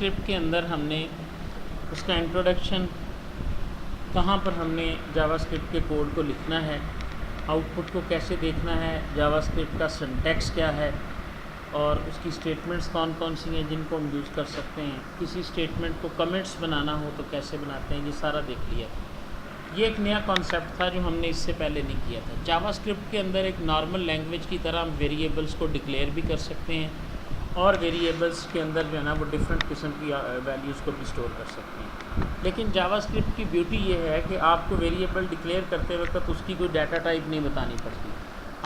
JavaScript के अंदर हमने उसका इंट्रोडक्शन, कहाँ पर हमने जावास्क्रिप्ट के कोड को लिखना है, आउटपुट को कैसे देखना है, जावास्क्रिप्ट का सिंटैक्स क्या है और उसकी स्टेटमेंट्स कौन कौन सी हैं जिनको हम यूज़ कर सकते हैं, किसी स्टेटमेंट को कमेंट्स बनाना हो तो कैसे बनाते हैं, ये सारा देख लिया। ये एक नया कॉन्सेप्ट था जो हमने इससे पहले नहीं किया था। जावास्क्रिप्ट के अंदर एक नॉर्मल लैंग्वेज की तरह हम वेरिएबल्स को डिक्लेयर भी कर सकते हैं और वेरिएबल्स के अंदर जो है ना वो डिफरेंट किस्म की वैल्यूज़ को भी स्टोर कर सकते हैं। लेकिन जावास्क्रिप्ट की ब्यूटी ये है कि आपको वेरिएबल डिक्लेयर करते वक्त उसकी कोई डाटा टाइप नहीं बतानी पड़ती।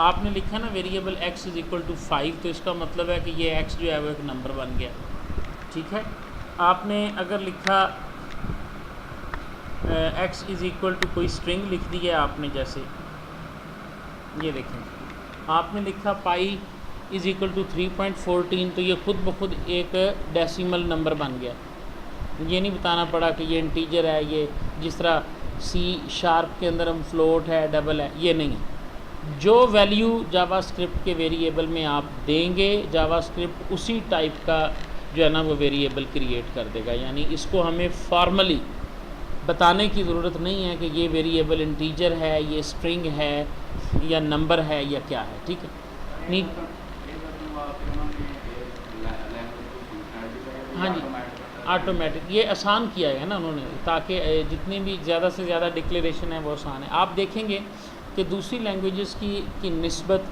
आपने लिखा ना variable x is equal to 5, तो इसका मतलब है कि ये x जो है वो एक नंबर बन गया, ठीक है। आपने अगर लिखा x इज़ इक्वल टू कोई स्ट्रिंग लिख दी है आपने, जैसे ये देखें आपने लिखा पाई इज़ इक्वल टू 3.14, तो ये खुद ब खुद एक डेसिमल नंबर बन गया। ये नहीं बताना पड़ा कि ये इंटीजर है, ये जिस तरह C# के अंदर हम फ्लोट है, डबल है, ये नहीं। जो वैल्यू जावास्क्रिप्ट के वेरिएबल में आप देंगे, जावास्क्रिप्ट उसी टाइप का जो है ना वो वेरिएबल क्रिएट कर देगा। यानी इसको हमें फॉर्मली बताने की ज़रूरत नहीं है कि ये वेरिएबल इंटीजर है, ये स्ट्रिंग है या नंबर है या क्या है, ठीक है। नहीं, हाँ जी, ऑटोमेटिक ये आसान किया है ना उन्होंने, ताकि जितनी भी ज़्यादा से ज़्यादा डिक्लेरेशन है वो आसान है। आप देखेंगे कि दूसरी लैंग्वेजेस की निस्बत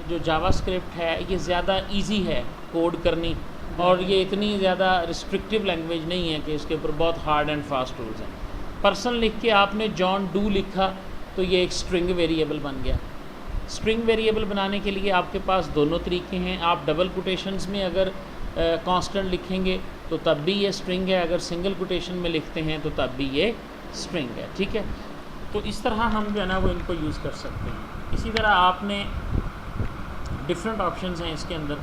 जो जावास्क्रिप्ट है ये ज़्यादा इजी है कोड करनी, और ये इतनी ज़्यादा रिस्ट्रिक्टिव लैंग्वेज नहीं है कि इसके ऊपर बहुत हार्ड एंड फास्ट रूल्स हैं। पर्सन लिख के आपने जॉन डू लिखा तो ये एक स्ट्रिंग वेरिएबल बन गया। स्ट्रिंग वेरिएबल बनाने के लिए आपके पास दोनों तरीके हैं। आप डबल कोटेशंस में अगर कांस्टेंट लिखेंगे तो तब भी ये स्ट्रिंग है, अगर सिंगल कोटेशन में लिखते हैं तो तब भी ये स्ट्रिंग है, ठीक है। तो इस तरह हम जो है ना वो इनको यूज़ कर सकते हैं। इसी तरह आपने डिफरेंट ऑप्शंस हैं इसके अंदर,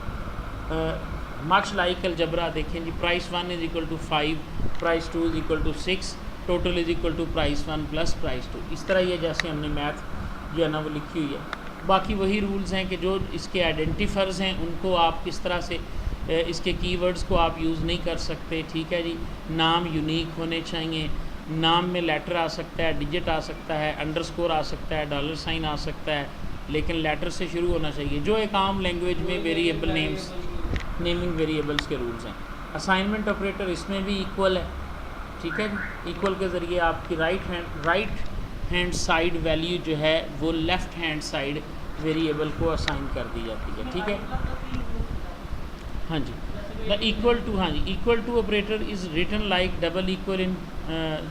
मच लाइक अलजबरा देखें जी, price 1 is equal to 5, price 2 is equal to 6, total is equal to price 1 plus price 2। इस तरह ये जैसे हमने मैथ जो है ना वो लिखी हुई है। बाकी वही रूल्स हैं कि जो इसके आइडेंटिफायर्स हैं उनको आप किस तरह से इसके कीवर्ड्स को आप यूज़ नहीं कर सकते, ठीक है जी। नाम यूनिक होने चाहिए, नाम में लेटर आ सकता है, डिजिट आ सकता है, अंडरस्कोर आ सकता है, डॉलर साइन आ सकता है, लेकिन लेटर से शुरू होना चाहिए, जो एक आम लैंग्वेज में वेरिएबल नेमिंग वेरिएबल्स के रूल्स हैं। असाइनमेंट ऑपरेटर इसमें भी इक्वल है, ठीक है। इक्वल के ज़रिए आपकी राइट हैंड साइड वैल्यू जो है वो लेफ़्ट हैंड साइड वेरिएबल को असाइन कर दी जाती है, ठीक है। हाँ जी, द इक्वल टू, हाँ जी, equal to operator is written like double equal in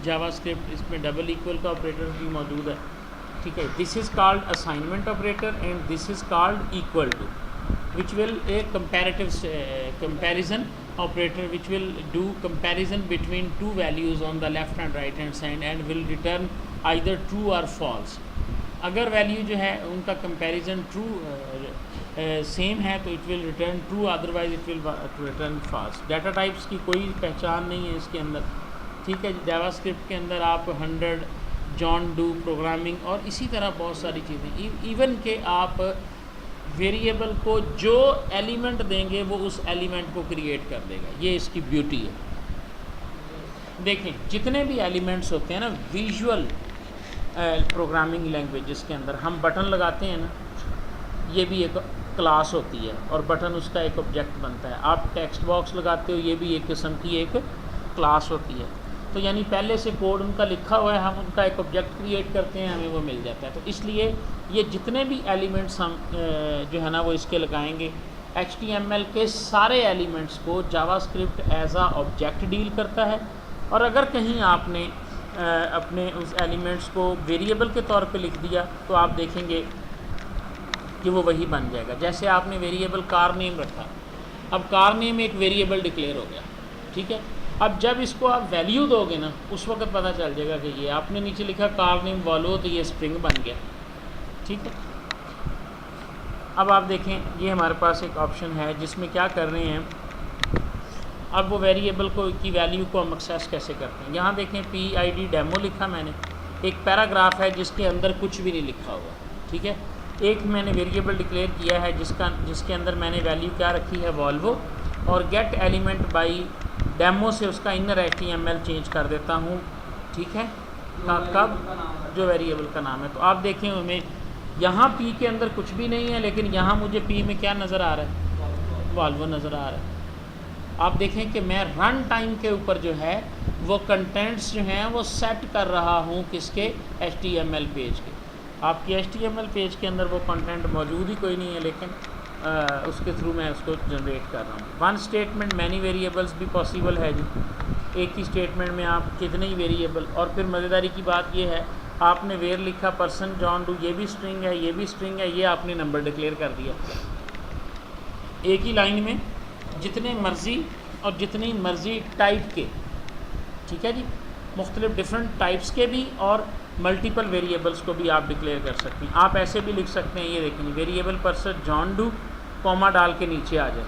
JavaScript. इसमें डबल इक्वल का ऑपरेटर भी मौजूद है, ठीक है। This is called assignment operator and this is called equal to, which will a comparative comparison operator which will do comparison between two values on the left and right hand side and will return either true or false। अगर value जो है उनका comparison true same है तो it will return true, otherwise it will return false. Data types की कोई पहचान नहीं है इसके अंदर, ठीक है। जावास्क्रिप्ट के अंदर आप 100, जॉन डू, प्रोग्रामिंग और इसी तरह बहुत सारी चीज़ें, इवन के आप वेरिएबल को जो एलिमेंट देंगे वो उस एलिमेंट को क्रिएट कर देगा। ये इसकी ब्यूटी है। देखें जितने भी एलिमेंट्स होते हैं ना विजुअल प्रोग्रामिंग लैंग्वेजेस के अंदर, हम बटन लगाते हैं ना, ये भी एक क्लास होती है और बटन उसका एक ऑब्जेक्ट बनता है। आप टेक्स्ट बॉक्स लगाते हो, ये भी एक किस्म की एक क्लास होती है। तो यानी पहले से कोड उनका लिखा हुआ है, हम उनका एक ऑब्जेक्ट क्रिएट करते हैं, हमें वो मिल जाता है। तो इसलिए ये जितने भी एलिमेंट्स हम जो है ना वो इसके लगाएंगे, HTML के सारे एलिमेंट्स को जावास्क्रिप्ट एज आ ऑब्जेक्ट डील करता है। और अगर कहीं आपने अपने उस एलिमेंट्स को वेरिएबल के तौर पे लिख दिया तो आप देखेंगे कि वो वही बन जाएगा। जैसे आपने वेरिएबल कार नेम रखा, अब कार नेम एक वेरिएबल डिक्लेयर हो गया, ठीक है। अब जब इसको आप वैल्यू दोगे ना उस वक्त पता चल जाएगा कि ये आपने नीचे लिखा कार नेम वॉल्वो तो ये स्ट्रिंग बन गया, ठीक है। अब आप देखें ये हमारे पास एक ऑप्शन है जिसमें क्या कर रहे हैं, अब वो वेरिएबल को की वैल्यू को हम एक्सेस कैसे करते हैं। यहाँ देखें PID डेमो लिखा मैंने, एक पैराग्राफ है जिसके अंदर कुछ भी नहीं लिखा हुआ, ठीक है। एक मैंने वेरिएबल डिक्लेयर किया है जिसके अंदर मैंने वैल्यू क्या रखी है, वॉल्वो, और गेट एलिमेंट बाई डेमो से उसका इनर HTML चेंज कर देता हूँ, ठीक है। कब? जो वेरिएबल का नाम है। तो आप देखें हमें यहाँ P के अंदर कुछ भी नहीं है, लेकिन यहाँ मुझे P में क्या नज़र आ रहा है? वॉल्वो नज़र आ रहा है। आप देखें कि मैं रन टाइम के ऊपर जो है वो कंटेंट्स जो हैं वो सेट कर रहा हूँ किसके? HTML पेज के। आपकी HTML पेज के अंदर वो कंटेंट मौजूद ही कोई नहीं है, लेकिन उसके थ्रू मैं उसको जनरेट कर रहा हूँ। वन स्टेटमेंट मैनी वेरिएबल्स भी पॉसिबल है जी, एक ही स्टेटमेंट में आप कितने ही वेरिएबल। और फिर मज़ेदारी की बात ये है, आपने वेयर लिखा, पर्सन जॉन डू, ये भी स्ट्रिंग है, ये भी स्ट्रिंग है, ये आपने नंबर डिक्लेयर कर दिया। एक ही लाइन में जितने मर्ज़ी और जितनी मर्ज़ी टाइप के, ठीक है जी, मुख्तलिफ डिफरेंट टाइप्स के भी और मल्टीपल वेरिएबल्स को भी आप डिक्लेयर कर सकते हैं। आप ऐसे भी लिख सकते हैं, ये देखेंगे, variable person John Doe, comma डाल के नीचे आ जाए,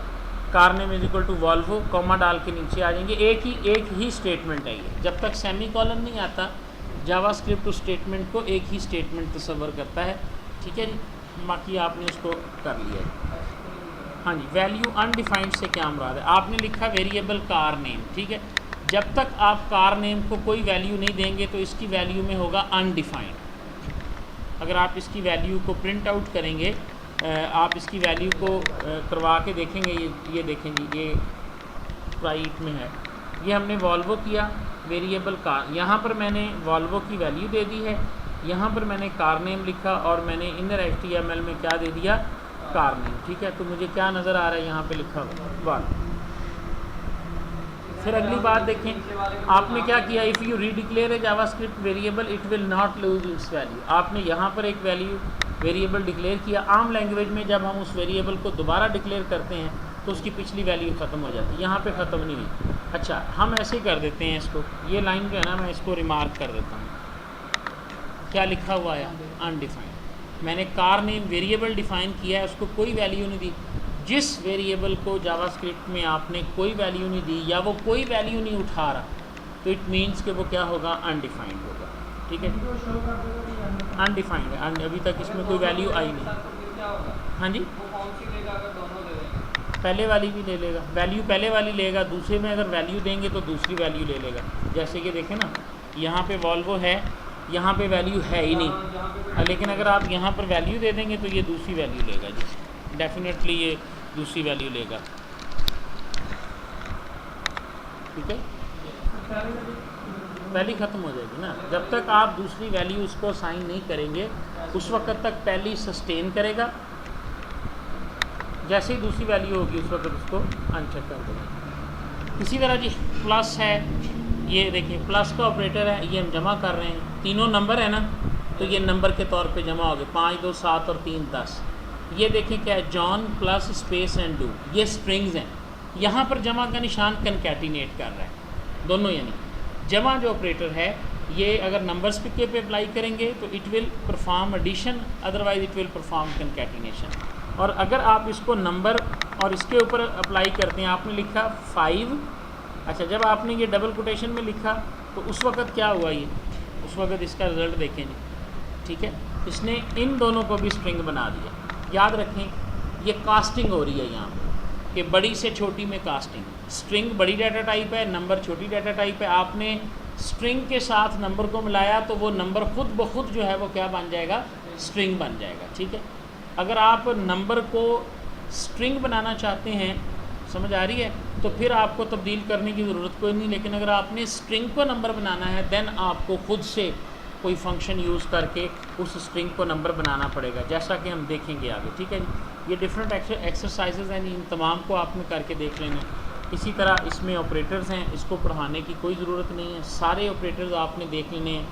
car name is equal to Volvo, comma डाल के नीचे आ जाएंगे। एक ही स्टेटमेंट है ये। जब तक सेमी कॉलन नहीं आता, जावास्क्रिप्ट उस स्टेटमेंट को एक ही स्टेटमेंट तस्वर करता है, ठीक है जी। बाकी आपने उसको कर लिया है। हाँ जी, वैल्यू अनडिफाइंड से क्या मुराद है? आपने लिखा वेरिएबल कार नेम, ठीक है। जब तक आप कार नेम को कोई वैल्यू नहीं देंगे तो इसकी वैल्यू में होगा अनडिफाइंड। अगर आप इसकी वैल्यू को प्रिंट आउट करेंगे, आप इसकी वैल्यू को करवा के देखेंगे, ये देखेंगे, ये राइट में है, ये हमने वॉल्वो किया, वेरिएबल कार, यहाँ पर मैंने वॉल्वो की वैल्यू दे दी है, यहाँ पर मैंने कार नेम लिखा और मैंने इनर HTML में क्या दे दिया? कार नेम, ठीक है। तो मुझे क्या नज़र आ रहा है? यहाँ पे लिखा हुआ। फिर अगली बात देखें, आपने क्या किया? If you redeclare a JavaScript variable it will not lose its value. आपने यहाँ पर एक वेरिएबल डिक्लेयर किया। आम लैंग्वेज में जब हम उस वेरिएबल को दोबारा डिक्लेयर करते हैं तो उसकी पिछली वैल्यू ख़त्म हो जाती है, यहाँ पे ख़त्म नहीं हुई। अच्छा, हम ऐसे कर देते हैं इसको, ये लाइन जो है ना, मैं इसको रिमार्क कर देता हूँ। क्या लिखा हुआ है? अनडिफाइंड। मैंने कार नेम वेरिएबल डिफ़ाइन किया है, उसको कोई वैल्यू नहीं दी। जिस वेरिएबल को जावास्क्रिप्ट में आपने कोई वैल्यू नहीं दी या वो कोई वैल्यू नहीं उठा रहा, तो इट मीन्स कि वो क्या होगा? अनडिफाइंड होगा, ठीक है। अनडिफाइंड है, अभी तक इसमें कोई वैल्यू आई नहीं। हाँ जी, पहले वाली भी ले लेगा, वैल्यू पहले वाली लेगा, दूसरे में अगर वैल्यू देंगे तो दूसरी वैल्यू ले लेगा। जैसे कि देखें ना, यहाँ पे वॉल्वो है, यहाँ पे वैल्यू है ही नहीं, लेकिन अगर आप यहाँ पर वैल्यू दे देंगे तो ये दूसरी वैल्यू लेगा जी, डेफिनेटली ये दूसरी वैल्यू लेगा, ठीक है। पहली ख़त्म हो जाएगी ना, जब तक आप दूसरी वैल्यू उसको साइन नहीं करेंगे उस वक्त तक पहली सस्टेन करेगा, जैसे ही दूसरी वैल्यू होगी उस वक्त उसको अनचेक कर देगा। इसी तरह जी प्लस है, ये देखिए प्लस का ऑपरेटर है, ये हम जमा कर रहे हैं, तीनों नंबर है ना, तो ये नंबर के तौर पे जमा हो गए, 5 2 7 और 3 10। ये देखें क्या है? John plus space and do, ये स्ट्रिंग्स हैं। यहाँ पर जमा का निशान कनकैटिनेट कर रहा है दोनों, यानी जमा जो ऑपरेटर है ये अगर नंबर्स पे अप्लाई करेंगे तो it will perform addition, otherwise it will perform concatenation. और अगर आप इसको नंबर और इसके ऊपर अप्लाई करते हैं, आपने लिखा 5, अच्छा जब आपने ये डबल कोटेशन में लिखा तो उस वक़्त क्या हुआ? ये उस वक़्त इसका रिज़ल्ट देखें जी, ठीक है, इसने इन दोनों को भी स्ट्रिंग बना दिया। याद रखें ये कास्टिंग हो रही है यहाँ पे, कि बड़ी से छोटी में कास्टिंग। स्ट्रिंग बड़ी डाटा टाइप है, नंबर छोटी डाटा टाइप है। आपने स्ट्रिंग के साथ नंबर को मिलाया तो वो नंबर खुद ब खुद जो है वो क्या बन जाएगा? स्ट्रिंग बन जाएगा, ठीक है। अगर आप नंबर को स्ट्रिंग बनाना चाहते हैं, समझ आ रही है, तो फिर आपको तब्दील करने की ज़रूरत कोई नहीं। लेकिन अगर आपने स्ट्रिंग को नंबर बनाना है देन आपको खुद से कोई फंक्शन यूज़ करके उस स्ट्रिंग को नंबर बनाना पड़ेगा, जैसा कि हम देखेंगे आगे, ठीक है जी। ये डिफरेंट एक्सरसाइजेज़ हैं, इन तमाम को आपने करके देख लेना। इसी तरह इसमें ऑपरेटर्स हैं, इसको पढ़ाने की कोई ज़रूरत नहीं है, सारे ऑपरेटर्स आपने देख लेने हैं,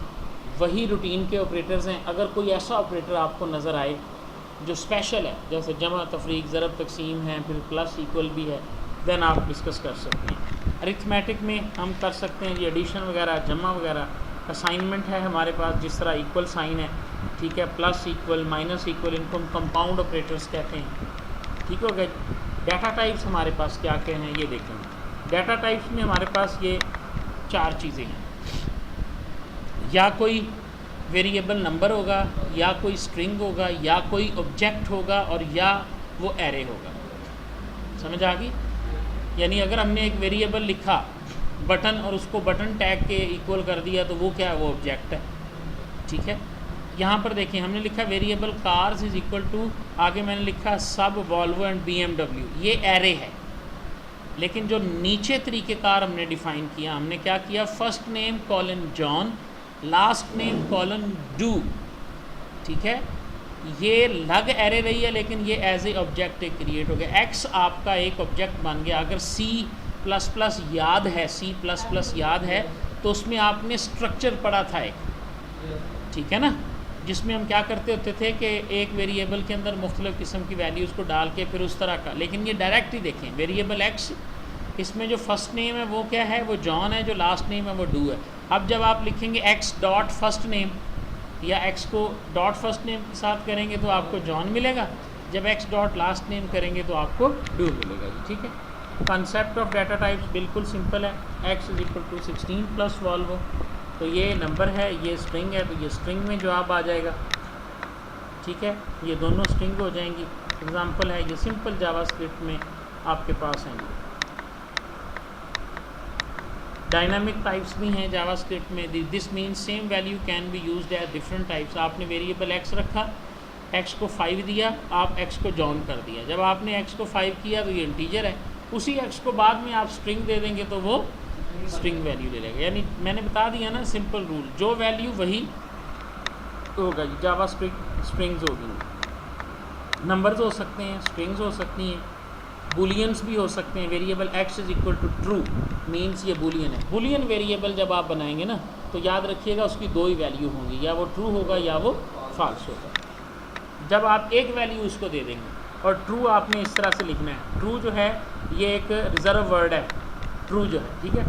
वही रूटीन के ऑपरेटर्स हैं। अगर कोई ऐसा ऑपरेटर आपको नज़र आए जो स्पेशल है, जैसे जमा, तफरीक, ज़रब, तकसीम है, फिर प्लस इक्वल भी है, देन आप डिस्कस कर सकते हैं। अरिथमेटिक में हम कर सकते हैं जी, एडिशन वगैरह, जमा वगैरह। असाइनमेंट है हमारे पास, जिस तरह इक्वल साइन है, ठीक है, प्लस इक्वल, माइनस इक्वल, इनको हम कंपाउंड ऑपरेटर्स कहते हैं, ठीक हो गया। डाटा टाइप्स हमारे पास क्या क्या हैं ये देखें। डाटा टाइप्स में हमारे पास ये 4 चीज़ें हैं, या कोई वेरिएबल नंबर होगा, या कोई स्ट्रिंग होगा, या कोई ऑब्जेक्ट होगा, और या वो एरे होगा। समझ आ गई? यानी अगर हमने एक वेरिएबल लिखा बटन और उसको बटन टैग के इक्वल कर दिया तो वो क्या है, वो ऑब्जेक्ट है। ठीक है, यहाँ पर देखिए हमने लिखा variable cars is equal to, आगे मैंने लिखा सब वॉल्वो एंड BMW, ये एरे है। लेकिन जो नीचे तरीक़ेकार हमने डिफ़ाइन किया, हमने क्या किया, first name colon John, last name colon do. ठीक है, ये लग एरे रही है लेकिन ये एज ए ऑब्जेक्ट एक क्रिएट हो गया। एक्स आपका एक ऑब्जेक्ट बन गया। अगर C++ याद है, C++ याद है तो उसमें आपने स्ट्रक्चर पढ़ा था एक, ठीक है ना, जिसमें हम क्या करते होते थे कि एक वेरिएबल के अंदर मुख्तलिफ़ किस्म की वैल्यूज़ को डाल के फिर उस तरह का। लेकिन ये डायरेक्ट ही देखें, वेरिएबल एक्स, इसमें जो फर्स्ट नेम है वो क्या है, वो जॉन है, जो लास्ट नेम है वो डू है। अब जब आप लिखेंगे एक्स डॉट फर्स्ट नेम या x co dot first name के साथ करेंगे तो आपको जॉन मिलेगा, जब एक्स डॉट लास्ट नेम करेंगे तो आपको डू मिलेगा जी। ठीक है, कंसेप्ट ऑफ डाटा टाइप्स बिल्कुल सिंपल है। X is equal to 16 plus Volvo, तो ये नंबर है, ये स्ट्रिंग है, तो ये स्ट्रिंग में जवाब आ जाएगा। ठीक है, ये दोनों स्ट्रिंग हो जाएंगी। एग्जांपल है, ये सिंपल जावास्क्रिप्ट में आपके पास हैं। डायनामिक टाइप्स भी हैं जावास्क्रिप्ट में। This means same value can be used as different types. आपने वेरिएबल एक्स रखा, एक्स को 5 दिया, आप एक्स को जॉन कर दिया। जब आपने एक्स को 5 किया तो ये इंटीजर है, उसी एक्स को बाद में आप स्ट्रिंग दे देंगे तो वो स्ट्रिंग वैल्यू ले लेगा। यानी मैंने बता दिया ना सिंपल रूल, जो वैल्यू वही होगा जी। जावास्क्रिप्ट स्ट्रिंग्स होगी, नंबर्स हो सकते हैं, स्ट्रिंग्स हो सकती हैं, बुलियंस भी हो सकते हैं। Variable X is equal to true means ये बुलियन है। बुलियन वेरिएबल जब आप बनाएंगे ना तो याद रखिएगा उसकी दो ही वैल्यू होंगी, या वो ट्रू होगा या वो फॉल्स होगा। जब आप एक वैल्यू उसको दे देंगे, और ट्रू आपने इस तरह से लिखना है, ट्रू जो है ये एक रिजर्व वर्ड है, ट्रू जो है, ठीक है।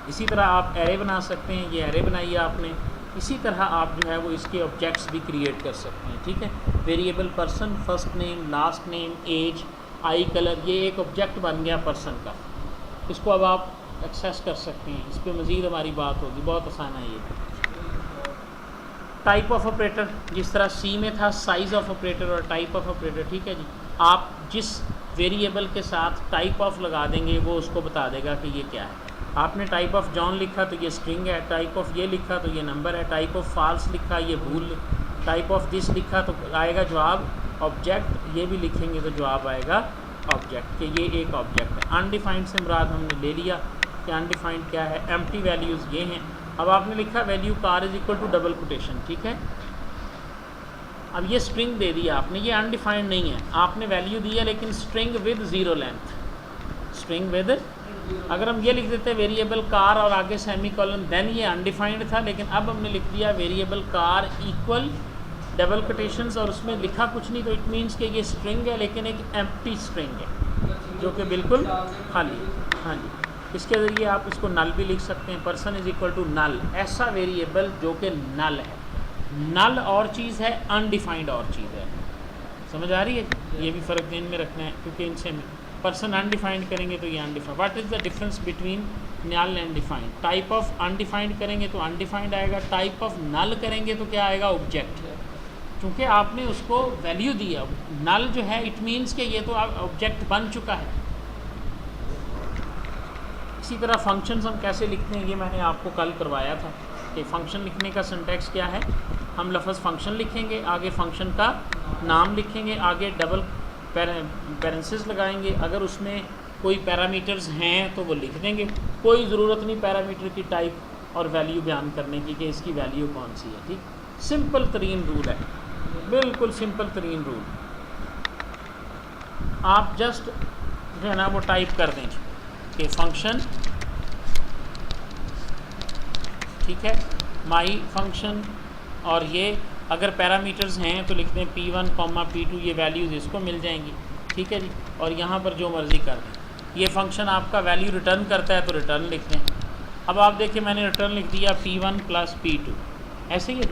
इसी तरह आप एरे बना सकते हैं, ये एरे बनाइए आपने। इसी तरह आप जो है वो इसके ऑब्जेक्ट्स भी क्रिएट कर सकते हैं। ठीक है, variable person, first name, last name, age, eye colour, ये एक ऑब्जेक्ट बन गया पर्सन का। इसको अब आप एक्सेस कर सकते हैं, इस पर मज़ीद हमारी बात होगी, बहुत आसान है ये। टाइप ऑफ ऑपरेटर, जिस तरह सी में था साइज़ ऑफ ऑपरेटर और टाइप ऑफ ऑपरेटर, ठीक है जी। आप जिस वेरिएबल के साथ टाइप ऑफ लगा देंगे वो उसको बता देगा कि ये क्या है। आपने टाइप ऑफ जॉन लिखा तो ये स्ट्रिंग है, टाइप ऑफ ये लिखा तो ये नंबर है, टाइप ऑफ फॉल्स लिखा ये भूल, टाइप ऑफ दिस लिखा तो आएगा जवाब ऑब्जेक्ट, ये भी लिखेंगे तो जवाब आएगा ऑब्जेक्ट, कि ये एक ऑब्जेक्ट है। अनडिफाइंड से मुराद हमने ले लिया कि अनडिफाइंड क्या है, एम्प्टी वैल्यूज़ ये हैं। अब आपने लिखा value car is equal to double quotation, ठीक है। अब ये स्ट्रिंग दे दिया आपने, ये अनडिफाइंड नहीं है, आपने वैल्यू दी है लेकिन string with zero length, string with, अगर हम ये लिख देते वेरिएबल कार और आगे सेमी कॉलन, देन ये अनडिफाइंड था। लेकिन अब हमने लिख दिया variable car equal double quotations और उसमें लिखा कुछ नहीं, तो इट मीन्स कि ये स्ट्रिंग है लेकिन एक एम्प्टी स्ट्रिंग है जो कि बिल्कुल खाली है। हाँ जी, इसके ज़रिए आप इसको नल भी लिख सकते हैं। Person is equal to null, ऐसा वेरिएबल जो कि नल है। नल और चीज़ है, अनडिफाइंड और चीज़ है। समझ आ रही है? ये भी फ़र्क ध्यान में रखना है, क्योंकि इनसे पर्सन अनडिफाइंड करेंगे तो ये undefined. What is the difference between null and defined? Type of undefined करेंगे तो अनडिफाइंड आएगा, टाइप ऑफ नल करेंगे तो क्या आएगा? ऑब्जेक्ट। क्योंकि आपने उसको वैल्यू दिया। नल जो है इट मीन्स कि ये तो ऑब्जेक्ट बन चुका है। इसी तरह फंक्शंस हम कैसे लिखते हैं ये मैंने आपको कल करवाया था कि फ़ंक्शन लिखने का सिंटैक्स क्या है। हम लफ्ज़ फ़ंक्शन लिखेंगे, आगे फ़ंक्शन का नाम लिखेंगे, आगे डबल पैरेंथेसिस लगाएंगे। अगर उसमें कोई पैरामीटर्स हैं तो वो लिख देंगे। कोई ज़रूरत नहीं पैरामीटर की टाइप और वैल्यू बयान करने की कि इसकी वैल्यू कौन सी है। ठीक, सिंपल तरीन रूल है, बिल्कुल सिंपल तरीन रूल। आप जस्ट जो है ना वो टाइप कर दें कि फंक्शन, ठीक है, माई फंक्शन, और ये अगर पैरामीटर्स हैं तो लिखते हैं P1, P2, ये वैल्यूज़ इसको मिल जाएंगी। ठीक है जी, और यहाँ पर जो मर्ज़ी कर दें। ये फंक्शन आपका वैल्यू रिटर्न करता है तो रिटर्न लिख दें। अब आप देखिए मैंने रिटर्न लिख दिया P1 + P2, ऐसे ही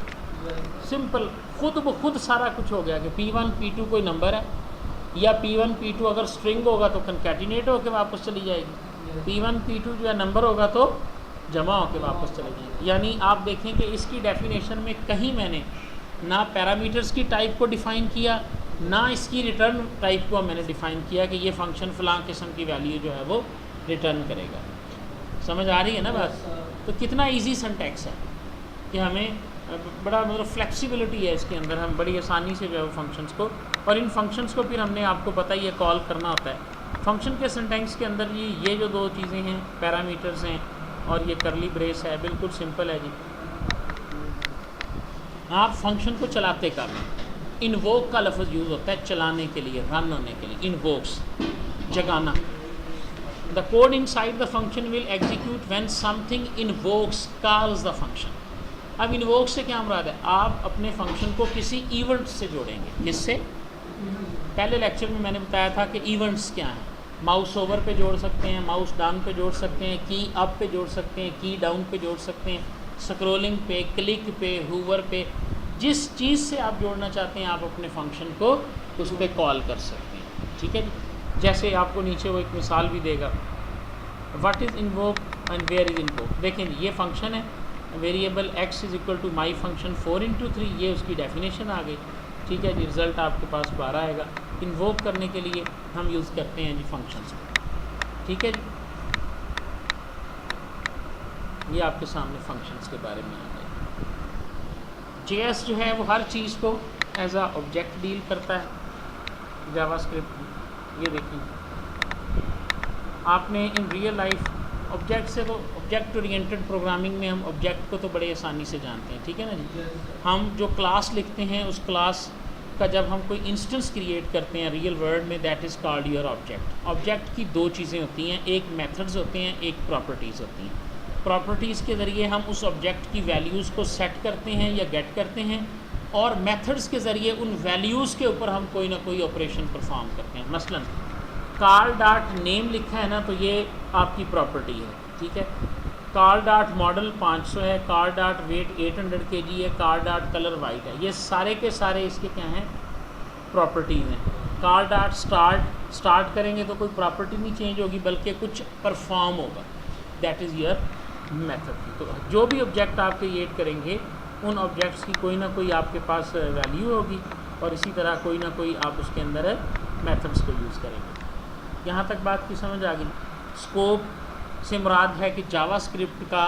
सिंपल, खुद ब खुद सारा कुछ हो गया कि P1 P2 कोई नंबर है, या P1 P2 अगर स्ट्रिंग होगा तो कंकैटिनेट होकर वापस चली जाएगी, P1 P2 जो है नंबर होगा तो जमा होकर वापस चले जाएगी। यानी आप देखें कि इसकी डेफिनेशन में कहीं मैंने ना पैरामीटर्स की टाइप को डिफ़ाइन किया, ना इसकी रिटर्न टाइप को मैंने डिफ़ाइन किया कि ये फ़ंक्शन फ़लाँ किस्म की वैल्यू जो है वो रिटर्न करेगा। समझ आ रही है ना बात? तो कितना इजी सिंटैक्स है कि हमें बड़ा मतलब फ्लेक्सिबिलिटी है इसके अंदर, हम बड़ी आसानी से जो है फंक्शंस को, और इन फंक्शंस को फिर हमने आपको पता ही है कॉल करना होता है। फंक्शन के सिंटैक्स के अंदर ये जो दो चीज़ें हैं, पैरामीटर्स हैं और ये करली ब्रेस है, बिल्कुल सिंपल है जी। आप फंक्शन को चलाते कब हैं? इन्वोक का लफ्ज़ यूज़ होता है चलाने के लिए, रन होने के लिए, इन्वोक्स जगाना। The code inside the function will execute when something invokes calls the function. अब इन्वोक से क्या मुराद है? आप अपने फंक्शन को किसी इवेंट से जोड़ेंगे। किससे? पहले लेक्चर में मैंने बताया था कि इवेंट्स क्या हैं। माउस ओवर पे जोड़ सकते हैं, माउस डाउन पे जोड़ सकते हैं, की अप पे जोड़ सकते हैं, की डाउन पे जोड़ सकते हैं, स्क्रोलिंग पे, क्लिक पे, हूवर पे, जिस चीज़ से आप जोड़ना चाहते हैं आप अपने फंक्शन को उस पर कॉल कर सकते हैं। ठीक है जी। जैसे आपको नीचे वो एक मिसाल भी देगा, what is invoke and where is invoke. देखें ये फंक्शन है, variable x is equal to my function 4×3, ये उसकी डेफिनेशन आ गई। ठीक है जी, रिज़ल्ट आपके पास 12 आएगा। इन्वोक करने के लिए हम यूज़ करते हैं जी फंक्शंस को। ठीक है जी, ये आपके सामने फंक्शंस के बारे में आ गए। JS जो है वो हर चीज़ को एज आ ऑब्जेक्ट डील करता है जावास्क्रिप्ट में। ये देखें आपने इन रियल लाइफ ऑब्जेक्ट से, तो ऑब्जेक्ट ओरिएंटेड प्रोग्रामिंग में हम ऑब्जेक्ट को तो बड़े आसानी से जानते हैं। ठीक है ना जी। हम जो क्लास लिखते हैं उस क्लास का जब हम कोई इंस्टेंस क्रिएट करते हैं रियल वर्ल्ड में, that is called your object. Object की दो चीज़ें होती हैं, एक मेथड्स होते हैं, एक प्रॉपर्टीज़ होती हैं। प्रॉपर्टीज़ के ज़रिए हम उस ऑब्जेक्ट की वैल्यूज़ को सेट करते हैं या गेट करते हैं, और मेथड्स के ज़रिए उन वैल्यूज़ के ऊपर हम कोई ना कोई ऑपरेशन परफॉर्म करते हैं। मसलन कार डॉट नेम लिखा है ना, तो ये आपकी प्रॉपर्टी है। ठीक है, कार डॉट मॉडल 500 है, कार डॉट वेट 800 kg है, कार डॉट कलर वाइट है, ये सारे के सारे इसके क्या हैं? प्रॉपर्टीज़ हैं। कार डॉट स्टार्ट करेंगे तो कोई प्रॉपर्टी नहीं चेंज होगी बल्कि कुछ परफॉर्म होगा, दैट इज़ योर मेथड। तो जो भी ऑब्जेक्ट आप क्रिएट करेंगे उन ऑब्जेक्ट्स की कोई ना कोई आपके पास वैल्यू होगी, और इसी तरह कोई ना कोई आप उसके अंदर मेथड्स को यूज़ करेंगे। यहाँ तक बात की समझ आ गई? स्कोप से मुराद है कि जावास्क्रिप्ट का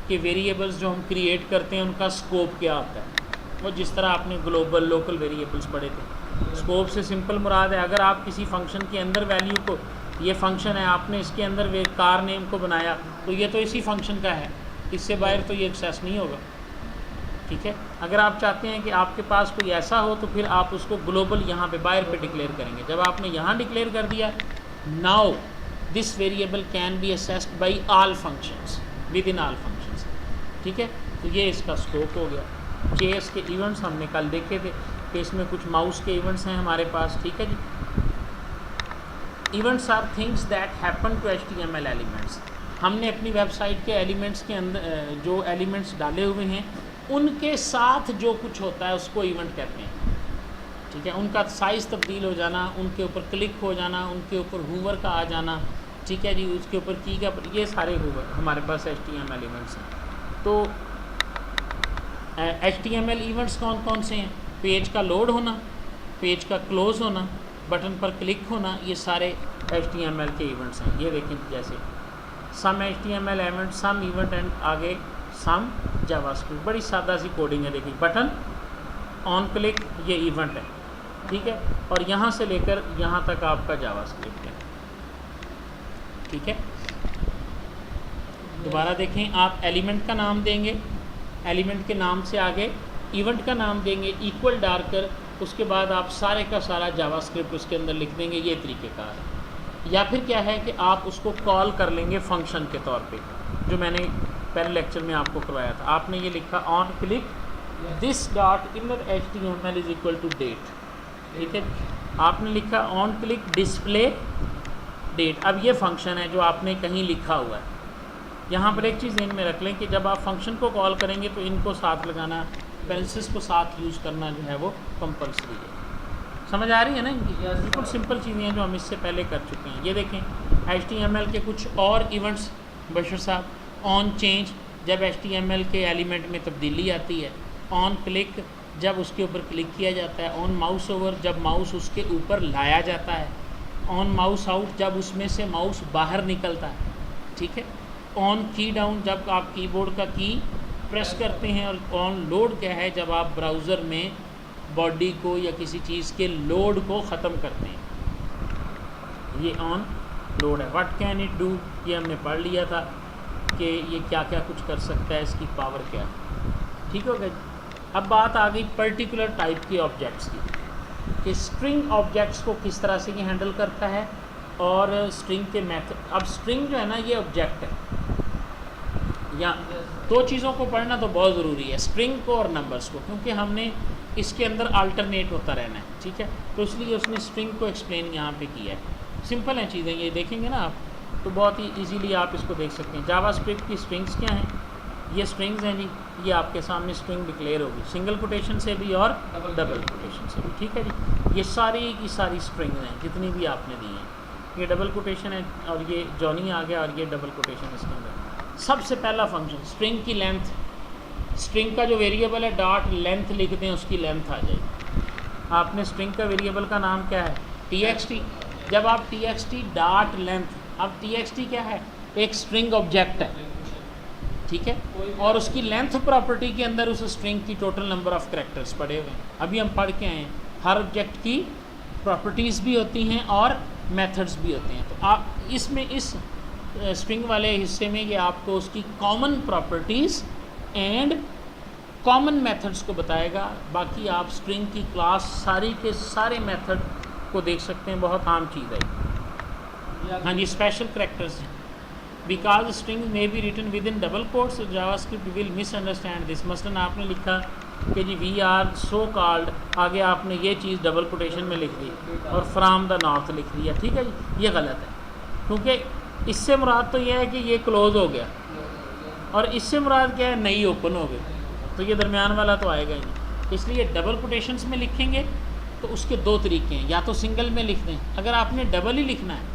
के वेरिएबल्स जो हम क्रिएट करते हैं उनका स्कोप क्या होता है। वो जिस तरह आपने ग्लोबल लोकल वेरिएबल्स पढ़े थे, स्कोप से सिंपल मुराद है अगर आप किसी फंक्शन के अंदर वैल्यू को, ये फंक्शन है आपने इसके अंदर वे कार नेम को बनाया तो ये तो इसी फंक्शन का है, इससे बाहर तो ये एक्सेस नहीं होगा। ठीक है, अगर आप चाहते हैं कि आपके पास कोई ऐसा हो तो फिर आप उसको ग्लोबल यहाँ पे बाहर पे डिक्लेयर करेंगे। जब आपने यहाँ डिक्लेयर कर दिया, now this variable can be assessed by all functions with in all functions. ठीक है, तो ये इसका स्कोप हो गया। JS के इवेंट्स हमने कल देखे थे कि इसमें कुछ माउस के इवेंट्स हैं हमारे पास। ठीक है जी, events are things that happen to HTML elements. हमने अपनी वेबसाइट के एलिमेंट्स के अंदर जो एलिमेंट्स डाले हुए हैं उनके साथ जो कुछ होता है उसको इवेंट कहते हैं। ठीक है, उनका साइज़ तब्दील हो जाना, उनके ऊपर क्लिक हो जाना, उनके ऊपर हूवर का आ जाना। ठीक है जी, उसके ऊपर की का, ये सारे हूवर हमारे पास HTML एलिमेंट्स हैं। तो HTML इवेंट्स कौन कौन से हैं? पेज का लोड होना, पेज का क्लोज़ होना, बटन पर क्लिक होना, ये सारे HTML के इवेंट्स हैं। ये देखें जैसे some HTML event, some event and आगे सम जावास्क्रिप्ट। बड़ी सादा सी कोडिंग है। देखिए बटन ऑन क्लिक ये इवेंट है। ठीक है, और यहाँ से लेकर यहाँ तक आपका जावास्क्रिप्ट है। ठीक है, दोबारा देखें, आप एलिमेंट का नाम देंगे, एलिमेंट के नाम से आगे इवेंट का नाम देंगे, इक्वल डालकर उसके बाद आप सारे का सारा जावास्क्रिप्ट उसके अंदर लिख देंगे। ये तरीक़ेकार है। या फिर क्या है कि आप उसको कॉल कर लेंगे फंक्शन के तौर पे, जो मैंने पहले लेक्चर में आपको करवाया था। आपने ये लिखा on click this dot inner HTML is equal to date. ठीक है, आपने लिखा ऑन क्लिक डिस्प्ले डेट। अब ये फंक्शन है जो आपने कहीं लिखा हुआ है। यहाँ पर एक चीज़ ध्यान में रख लें कि जब आप फंक्शन को कॉल करेंगे तो इनको साथ लगाना, पेरेंथेसिस को साथ यूज़ करना जो है वो कंपल्सरी है। समझ आ रही है ना इनकी? बिल्कुल सिंपल चीज़ें हैं जो हम इससे पहले कर चुके हैं। ये देखें HTML के कुछ और इवेंट्स बशर साहब, ऑन चेंज जब HTML के एलिमेंट में तब्दीली आती है, ऑन क्लिक जब उसके ऊपर क्लिक किया जाता है, ऑन माउस ओवर जब माउस उसके ऊपर लाया जाता है, ऑन माउस आउट जब उसमें से माउस बाहर निकलता है। ठीक है, ऑन की डाउन जब आप कीबोर्ड का की प्रेस करते हैं, और ऑन लोड क्या है जब आप ब्राउज़र में बॉडी को या किसी चीज़ के लोड को ख़त्म करते हैं। ये ऑन लोड है। व्हाट कैन इट डू, ये हमने पढ़ लिया था कि ये क्या क्या कुछ कर सकता है, इसकी पावर क्या है। ठीक हो गया। अब बात आ गई पर्टिकुलर टाइप के ऑब्जेक्ट्स की कि स्ट्रिंग ऑब्जेक्ट्स को किस तरह से ये हैंडल करता है और स्ट्रिंग के मेथड। अब स्ट्रिंग जो है ना ये ऑब्जेक्ट है, या दो चीज़ों को पढ़ना तो बहुत ज़रूरी है, स्ट्रिंग को और नंबर्स को, क्योंकि हमने इसके अंदर अल्टरनेट होता रहना है। ठीक है, तो इसलिए उसने स्ट्रिंग को एक्सप्लेन यहाँ पे किया है। सिंपल हैं चीज़ें, ये देखेंगे ना आप तो बहुत ही इजीली आप इसको देख सकते हैं। जावास्क्रिप्ट की स्ट्रिंग्स क्या हैं, ये स्ट्रिंग्स हैं जी, ये आपके सामने स्ट्रिंग डिक्लेयर होगी सिंगल कोटेशन से भी और डबल कोटेशन से भी। ठीक है जी, ये सारी की सारी स्ट्रिंग्स हैं जितनी भी आपने दी हैं, ये डबल कोटेशन है और ये जॉनी आ गया और ये डबल कोटेशन इसके अंदर। सबसे पहला फंक्शन स्ट्रिंग की लेंथ, स्ट्रिंग का जो वेरिएबल है डॉट लेंथ लिख दें, उसकी लेंथ आ जाएगी। आपने स्ट्रिंग का वेरिएबल का नाम क्या है, txt। जब आप txt डॉट लेंथ, अब txt क्या है, एक स्ट्रिंग ऑब्जेक्ट है। ठीक है, और उसकी लेंथ प्रॉपर्टी के अंदर उस स्ट्रिंग की टोटल नंबर ऑफ कैरेक्टर्स पड़े हुए हैं। अभी हम पढ़ के आए हैं, हर ऑब्जेक्ट की प्रॉपर्टीज़ भी होती हैं और मेथड्स भी होते हैं। तो आप इसमें इस स्ट्रिंग वाले हिस्से में ये आपको उसकी common properties and common methods को बताएगा। बाकी आप स्ट्रिंग की क्लास सारी के सारे मेथड को देख सकते हैं, बहुत आम चीज़ है। हाँ जी, स्पेशल कैरेक्टर्स हैं। बिकॉज स्ट्रिंग में be written with in double quotes, JavaScript will misunderstand this. मसलन आपने लिखा कि जी वी आर सो कॉल्ड, आगे आपने ये चीज़ डबल कोटेशन में लिख दी और फ्राम द नॉर्थ लिख दिया। ठीक है जी, ये गलत है, क्योंकि इससे मुराद तो यह है कि ये क्लोज़ हो गया और इससे मुराद क्या है, नई ओपन हो गई, तो ये दरमियान वाला तो आएगा ही नहीं। इसलिए डबल कोटेशंस में लिखेंगे तो उसके दो तरीके हैं, या तो सिंगल में लिख दें, अगर आपने डबल ही लिखना है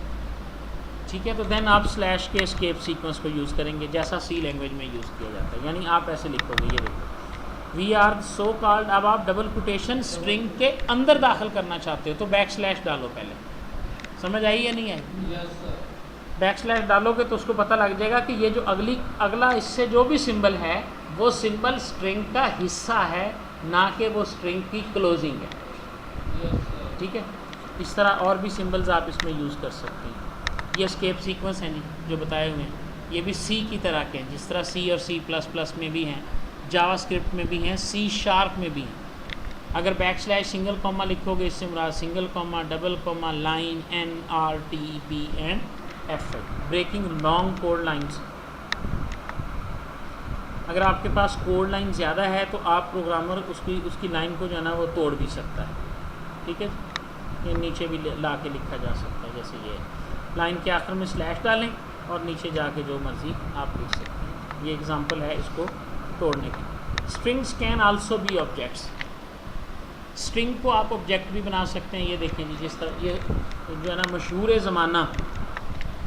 ठीक है तो देन आप स्लैश के एस्केप सीक्वेंस को यूज़ करेंगे, जैसा सी लैंग्वेज में यूज़ किया जाता है। यानी आप ऐसे लिखोगे, ये देखो वी आर सो कॉल्ड। अब आप डबल कोटेशन स्ट्रिंग के अंदर दाखिल करना चाहते हो तो बैक स्लैश डालो, पहले समझ आई या नहीं आई? बैक स्लैश डालोगे तो उसको पता लग जाएगा कि ये जो अगला इससे जो भी सिंबल है वो सिंबल स्ट्रिंग का हिस्सा है, ना कि वो स्ट्रिंग की क्लोजिंग है। ठीक है, इस तरह और भी सिंबल्स आप इसमें यूज़ कर सकते हैं। ये एस्केप सीक्वेंस हैं जी जो बताए हुए हैं, ये भी सी की तरह के हैं, जिस तरह सी और C++ में भी हैं, जावास्क्रिप्ट में भी हैं, C# में भी हैं। अगर बैक स्लैश सिंगल कॉमा लिखोगे, इससे मुराद single comma, double comma, line, NRTP and F, breaking long code lines. अगर आपके पास कोड लाइन ज़्यादा है तो आप प्रोग्रामर उसकी लाइन को जो है ना वो तोड़ भी सकता है। ठीक है, ये नीचे भी ला के लिखा जा सकता है, जैसे ये लाइन के आखिर में स्लैश डालें और नीचे जाके जो मर्ज़ी आप लिख सकते हैं। ये एग्जांपल है इसको तोड़ने की। Strings can also be objects, string को आप ऑब्जेक्ट भी बना सकते हैं। ये देखें जी, जिस तरह ये जो है ना मशहूर ज़माना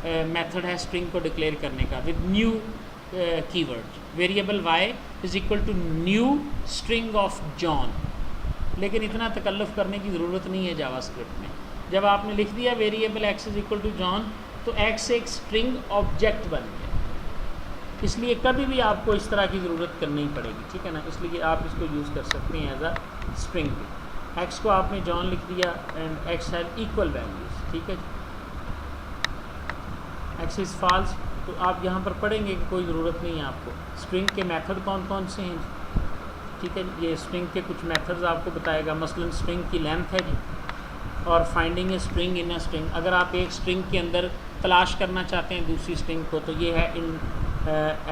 मेथड है स्ट्रिंग को डिक्लेयर करने का, with new keyword variable y is equal to new string of John. लेकिन इतना तकल्लुफ़ करने की ज़रूरत नहीं है जावास्क्रिप्ट में। जब आपने लिख दिया variable x is equal to John तो x एक स्ट्रिंग ऑब्जेक्ट बन गया, इसलिए कभी भी आपको इस तरह की ज़रूरत करनी पड़ेगी। ठीक है ना, इसलिए आप इसको यूज़ कर सकते हैं एज अ स्ट्रिंग। x को आपने जॉन लिख दिया and x have equal values. ठीक है, x इज़ फॉल्स, तो आप यहाँ पर पढ़ेंगे कि कोई ज़रूरत नहीं है आपको। स्ट्रिंग के मेथड कौन कौन से हैं? ठीक है, ये स्ट्रिंग के कुछ मेथड्स आपको बताएगा। मसलन स्ट्रिंग की लेंथ है जी, और finding a string in a string. अगर आप एक स्ट्रिंग के अंदर तलाश करना चाहते हैं दूसरी स्ट्रिंग को तो ये है इन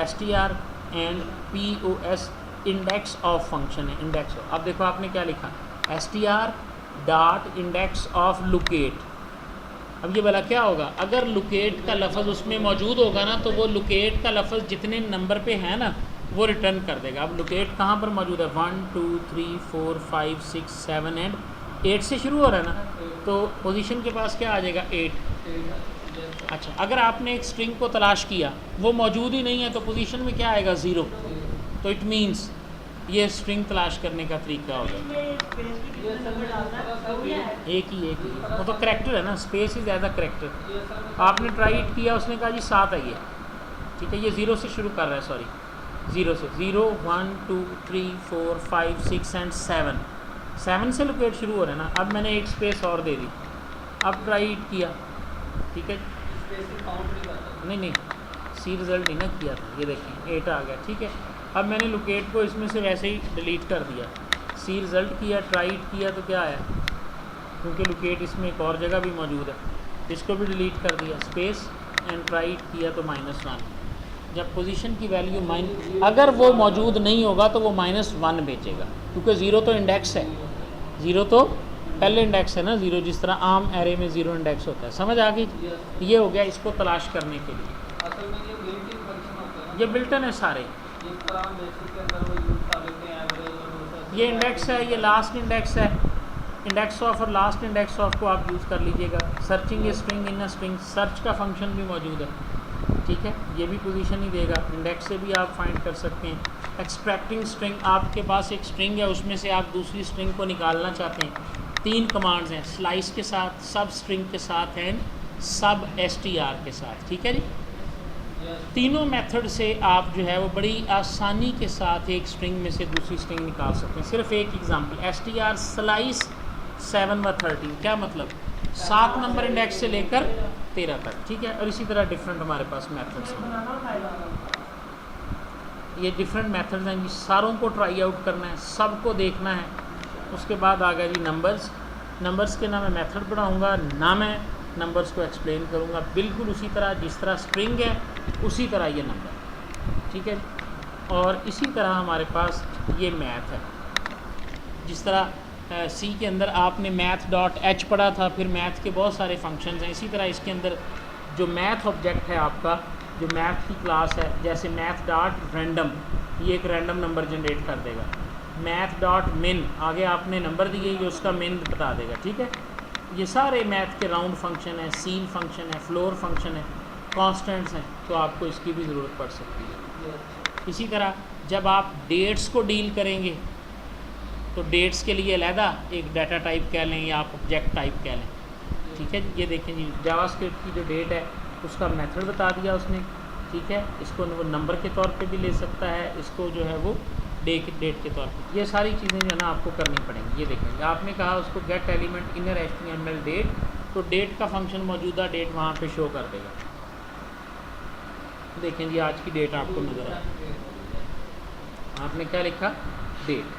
str and POS, index of function है, इंडेक्स ऑफ। अब देखो आपने क्या लिखा, str dot index of locate. अब ये भला क्या होगा, अगर लोकेट का लफ्ज़ उसमें मौजूद होगा ना तो वो लोकेट का लफ्ज़ जितने नंबर पे है ना वो रिटर्न कर देगा। अब लोकेट कहाँ पर मौजूद है, 1 2 3 4 5 6 7 एंड 8 से शुरू हो रहा है ना, तो पोजीशन के पास क्या आ जाएगा, 8। अच्छा, अगर आपने एक स्ट्रिंग को तलाश किया वो मौजूद ही नहीं है तो पोजीशन में क्या आएगा, 0। तो इट मीन्स ये स्ट्रिंग तलाश करने का तरीका होगा। एक ही वो तो करैक्टर है ना, space is as a character. आपने ट्राई इट किया, उसने कहा जी 7 है ये, ठीक है, ये 0 से शुरू कर रहा है, सॉरी 0 से, 0 1 2 3 4 5 6 एंड 7 से लोकेट शुरू हो रहा है ना। अब मैंने एक स्पेस और दे दी, अब ट्राई किया, ठीक है, नहीं सी रिज़ल्ट नहीं ना किया था, ये देखें 8 आ गया, ठीक है। अब मैंने लोकेट को इसमें से वैसे ही डिलीट कर दिया, सी रिज़ल्ट किया, ट्राई किया तो क्या आया, क्योंकि लोकेट इसमें एक और जगह भी मौजूद है, इसको भी डिलीट कर दिया, स्पेस एंड ट्राई किया तो -1। जब पोजीशन की वैल्यू अगर वो मौजूद नहीं होगा तो वो -1 बेचेगा, क्योंकि 0 तो इंडेक्स है, 0 तो पहले इंडेक्स है ना, 0 जिस तरह आम एरे में 0 इंडेक्स होता है। समझ आ गई? ये हो गया इसको तलाश करने के लिए। असल में ये बिल्ट-इन फंक्शन होते हैं, ये बिल्टन है सारे, जिस तरह हम बेसिक के अंदर वो यूज कर लेते हैं एवरेज और ये इंडेक्स है, ये लास्ट इंडेक्स है, इंडेक्स ऑफ और लास्ट इंडेक्स ऑफ को आप यूज़ कर लीजिएगा। Searching a string in a string, search का फंक्शन भी मौजूद है, ठीक है, ये भी पोजीशन ही देगा, इंडेक्स से भी आप फाइंड कर सकते हैं। एक्सट्रैक्टिंग स्ट्रिंग, आपके पास एक स्ट्रिंग है, उसमें से आप दूसरी स्ट्रिंग को निकालना चाहते हैं, 3 कमांड्स हैं, स्लाइस के साथ, सब स्ट्रिंग के साथ एंड सब str के साथ, ठीक है जी। तीनों मेथड से आप जो है वो बड़ी आसानी के साथ एक स्ट्रिंग में से दूसरी स्ट्रिंग निकाल सकते हैं। सिर्फ एक एग्जांपल, str स्लाइस 7 व 13, क्या मतलब 7 नंबर इंडेक्स से लेकर 13 तक, ठीक है। और इसी तरह डिफरेंट हमारे पास मेथड्स हैं, ये डिफरेंट मेथड्स हैं जी, सारों को ट्राई आउट करना है, सबको देखना है। उसके बाद आ गया जी नंबर्स के ना मैं मेथड पढ़ाऊँगा, ना मैं नंबर्स को एक्सप्लेन करूँगा, बिल्कुल उसी तरह जिस तरह स्ट्रिंग है उसी तरह ये नंबर, ठीक है। और इसी तरह हमारे पास ये मैथ है, जिस तरह सी के अंदर आपने math.h पढ़ा था, फिर मैथ के बहुत सारे फंक्शंस हैं, इसी तरह इसके अंदर जो मैथ ऑब्जेक्ट है आपका, जो मैथ की क्लास है, जैसे math.random, ये एक रैंडम नंबर जनरेट कर देगा, math.min, आगे आपने नंबर दिए, ये उसका मिन बता देगा, ठीक है। ये सारे मैथ के राउंड फंक्शन है, सील फंक्शन है, फ्लोर फंक्शन है, कॉन्स्टेंट्स हैं, तो आपको इसकी भी ज़रूरत पड़ सकती है। इसी तरह जब आप डेट्स को डील करेंगे तो डेट्स के लिए अलहदा एक डाटा टाइप कह लें या आप ऑब्जेक्ट टाइप कह लें, ठीक है। ये देखें जी, जावास्क्रिप्ट की जो डेट है उसका मेथड बता दिया उसने, ठीक है। इसको वो नंबर के तौर पे भी ले सकता है, इसको जो है वो डेट के तौर पे, ये सारी चीज़ें जो है ना आपको करनी पड़ेंगी। ये देखेंगे, आपने कहा उसको get element inner HTML date, तो डेट का फंक्शन मौजूदा डेट वहाँ पे शो कर देगा। देखें जी, आज की डेट आपको नज़र आए, आपने क्या लिखा, डेट,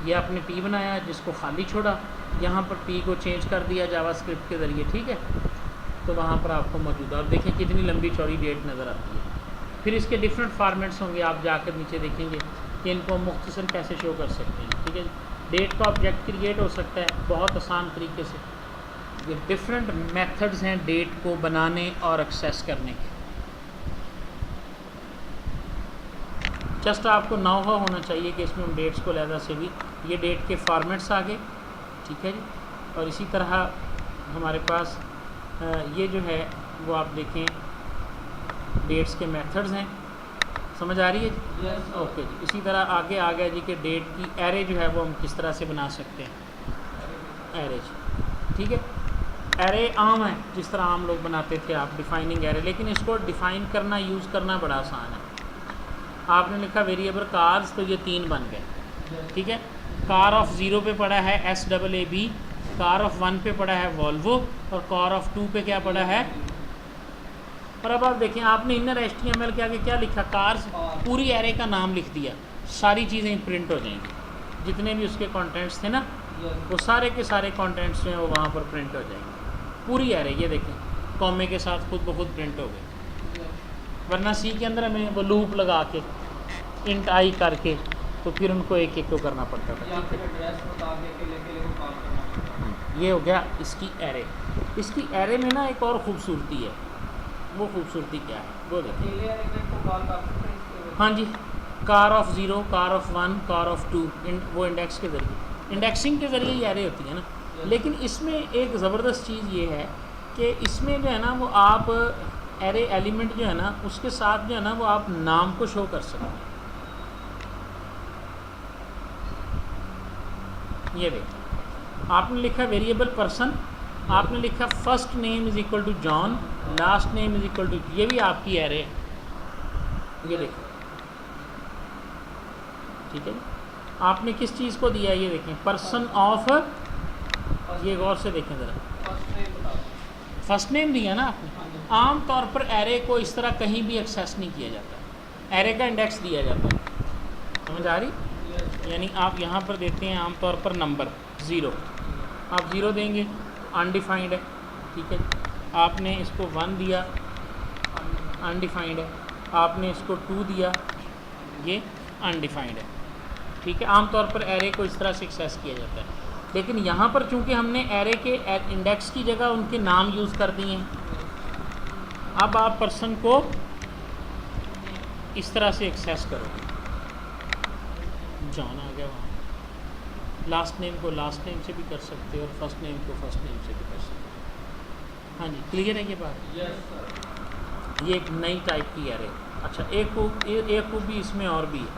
ये आपने P बनाया, जिसको खाली छोड़ा, यहाँ पर P को चेंज कर दिया जावास्क्रिप्ट के ज़रिए, ठीक है। तो वहाँ पर आपको मौजूदा, और देखें कितनी लंबी चौड़ी डेट नज़र आती है। फिर इसके डिफरेंट फॉर्मेट्स होंगे, आप जाकर नीचे देखेंगे कि इनको मुख्तसर कैसे शो कर सकते हैं, ठीक है। डेट का ऑब्जेक्ट क्रिएट हो सकता है बहुत आसान तरीके से। ये डिफरेंट मेथड्स हैं डेट को बनाने और एक्सेस करने के। जस्ट आपको नौहा होना चाहिए कि इसमें हम डेट्स को लहदा से भी, ये डेट के फॉर्मेट्स आ गए, ठीक है जी। और इसी तरह हमारे पास ये जो है वो आप देखें डेट्स के मेथड्स हैं, समझ आ रही है जी? yes, ओके जी। इसी तरह आगे आ गया जी कि डेट की एरे जो है वो हम किस तरह से बना सकते हैं, एरे, ठीक है। एरे आम है, जिस तरह आम लोग बनाते थे आप, डिफाइनिंग एरे, लेकिन इसको डिफ़ाइन करना, यूज़ करना बड़ा आसान है। आपने लिखा वेरिएबल कार्स, तो ये 3 बन गए, ठीक है। कार ऑफ 0 पे पड़ा है SAAB, कार ऑफ 1 पे पड़ा है वॉल्वो, और कार ऑफ 2 पे क्या पड़ा है। और अब आप देखें, आपने इनर HTML के आगे क्या लिखा, कार्स, पूरी एरे का नाम लिख दिया, सारी चीज़ें प्रिंट हो जाएंगी, जितने भी उसके कंटेंट्स थे ना, वो सारे के सारे कंटेंट्स जो हैं वो वहाँ पर प्रिंट हो जाएंगे, पूरी एरे। ये देखें, कॉमे के साथ खुद ब खुद प्रिंट हो गए, वरना सी के अंदर हमें वो लूप लगा के इंट आई करके तो फिर उनको एक एक को करना पड़ता था। ये हो गया इसकी एरे। इसकी एरे में ना एक और ख़ूबसूरती है, वो खूबसूरती क्या है वो देखिए। हाँ जी, char of 0, char of 1, char of 2, वो इंडेक्स के ज़रिए, इंडेक्सिंग के ज़रिए ये एरे होती है ना। लेकिन इसमें एक ज़बरदस्त चीज़ ये है कि इसमें जो है ना वो आप एरे एलिमेंट जो है ना उसके साथ जो है ना वो आप नाम को शो कर सकते हैं। ये देखिए, आपने लिखा वेरिएबल पर्सन, आपने लिखा first name is equal to John, last name is equal to, ये भी आपकी एरे है, ये देखो, ठीक है। आपने किस चीज़ को दिया ये देखें, पर्सन ऑफ, ये गौर से देखें ज़रा, फर्स्ट नेम दिया ना आपने। आम तौर पर एरे को इस तरह कहीं भी एक्सेस नहीं किया जाता, एरे का इंडेक्स दिया जाता है, समझ आ रही। यानी आप यहाँ पर देते हैं आम तौर पर नंबर 0, आप 0 देंगे, अनडिफाइंड है, ठीक है। आपने इसको 1 दिया, अनडिफाइंड है, आपने इसको 2 दिया, ये अनडिफाइंड है, ठीक है। आमतौर पर एरे को इस तरह से एक्सेस किया जाता है, लेकिन यहाँ पर चूंकि हमने एरे के इंडेक्स की जगह उनके नाम यूज़ कर दिए हैं, अब आप पर्सन को इस तरह से एक्सेस करोगे, जॉन आ गया वहाँ, लास्ट नेम को लास्ट नेम से भी कर सकते हो और फर्स्ट नेम को फर्स्ट नेम से भी कर सकते हो। हाँ जी, क्लियर है ये बात? ये एक नई टाइप की एरे। अच्छा, एक खूबी इसमें और भी है,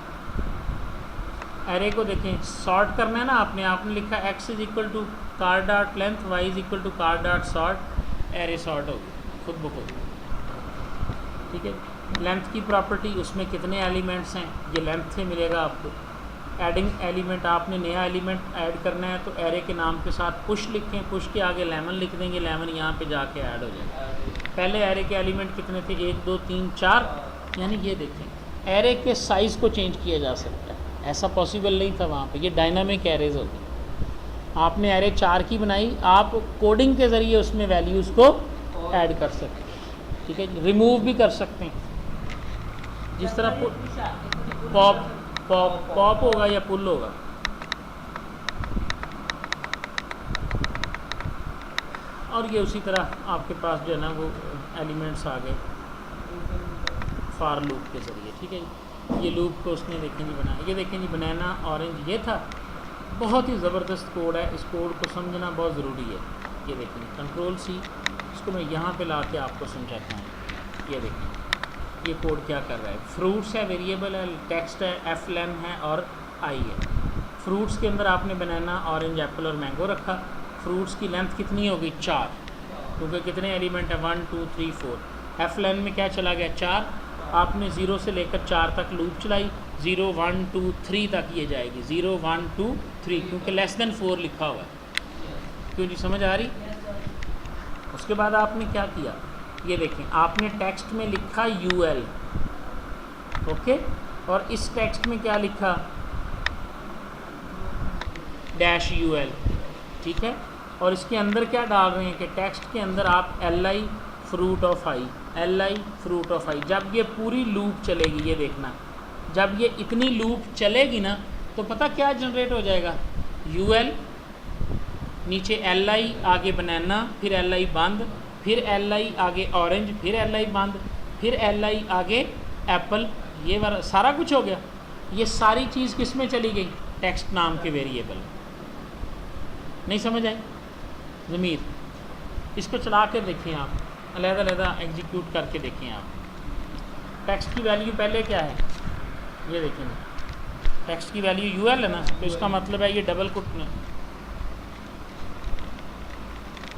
एरे को देखें, सॉर्ट करना है ना आपने लिखा x is equal to car dot length, y is equal to car dot sort, array sort होगी खुद ब खुद, ठीक है। लेंथ की प्रॉपर्टी, उसमें कितने एलिमेंट्स हैं ये लेंथ से मिलेगा आपको। एडिंग एलिमेंट, आपने नया एलिमेंट ऐड करना है तो एरे के नाम के साथ पुश लिखें, पुश के आगे लेमन लिख देंगे, लेमन यहाँ पे जाके ऐड हो जाएगा। पहले एरे के एलिमेंट कितने थे, 1 2 3 4, यानी ये देखें एरे के साइज़ को चेंज किया जा सकता है, ऐसा पॉसिबल नहीं था वहाँ पे, ये डायनामिक एरेज होगी। आपने एरे 4 की बनाई, आप कोडिंग के ज़रिए उसमें वैल्यूज़ को ऐड कर सकते हैं, ठीक है। रिमूव भी कर सकते हैं, जिस तरह पॉप होगा या पुल होगा। और ये उसी तरह आपके पास जो है ना वो एलिमेंट्स आ गए फार लूप के ज़रिए, ठीक है। ये लूप को उसने देखें जी बनाया, ये देखें जी बनाना ऑरेंज, ये था, बहुत ही ज़बरदस्त कोड है, इस कोड को समझना बहुत ज़रूरी है। ये देखें कंट्रोल C, इसको मैं यहाँ पे ला के आपको समझाता हूँ। ये देखें ये कोड क्या कर रहा है, फ्रूट्स है, वेरिएबल है, टेक्स्ट है, एफ लेन है और आई है। फ्रूट्स के अंदर आपने बनाना ऑरेंज एप्पल और मैंगो रखा, फ्रूट्स की लेंथ कितनी होगी 4, क्योंकि कितने एलिमेंट है 1 2 3 4। एफ लेन में क्या चला गया 4, आपने 0 से लेकर 4 तक लूप चलाई, 0 1 2 3 तक ये जाएगी, 0 1 2 3, क्योंकि लेस देन 4 लिखा हुआ है। क्यों जी, समझ आ रही? उसके बाद आपने क्या किया, ये देखें आपने टेक्स्ट में लिखा UL, ओके, और इस टेक्स्ट में क्या लिखा -UL, ठीक है। और इसके अंदर क्या डाल रहे हैं कि टेक्स्ट के अंदर आप LI fruit of I, LI fruit of I. जब ये पूरी लूप चलेगी, ये देखना, जब ये इतनी लूप चलेगी ना तो पता क्या जनरेट हो जाएगा, UL नीचे LI आगे बनाना, फिर LI बंद, फिर LI आगे ऑरेंज, फिर LI बंद, फिर LI आगे एप्पल, ये वाला सारा कुछ हो गया। ये सारी चीज़ किस में चली गई, टेक्स्ट नाम के वेरिएबल। नहीं समझ आई ज़मीर? इसको चला कर देखें आप, अलग-अलग एग्जीक्यूट करके देखें आप। टेक्स्ट की वैल्यू पहले क्या है, ये देखें, टेक्स्ट की वैल्यू UL है ना, तो इसका मतलब है ये डबल कोट में,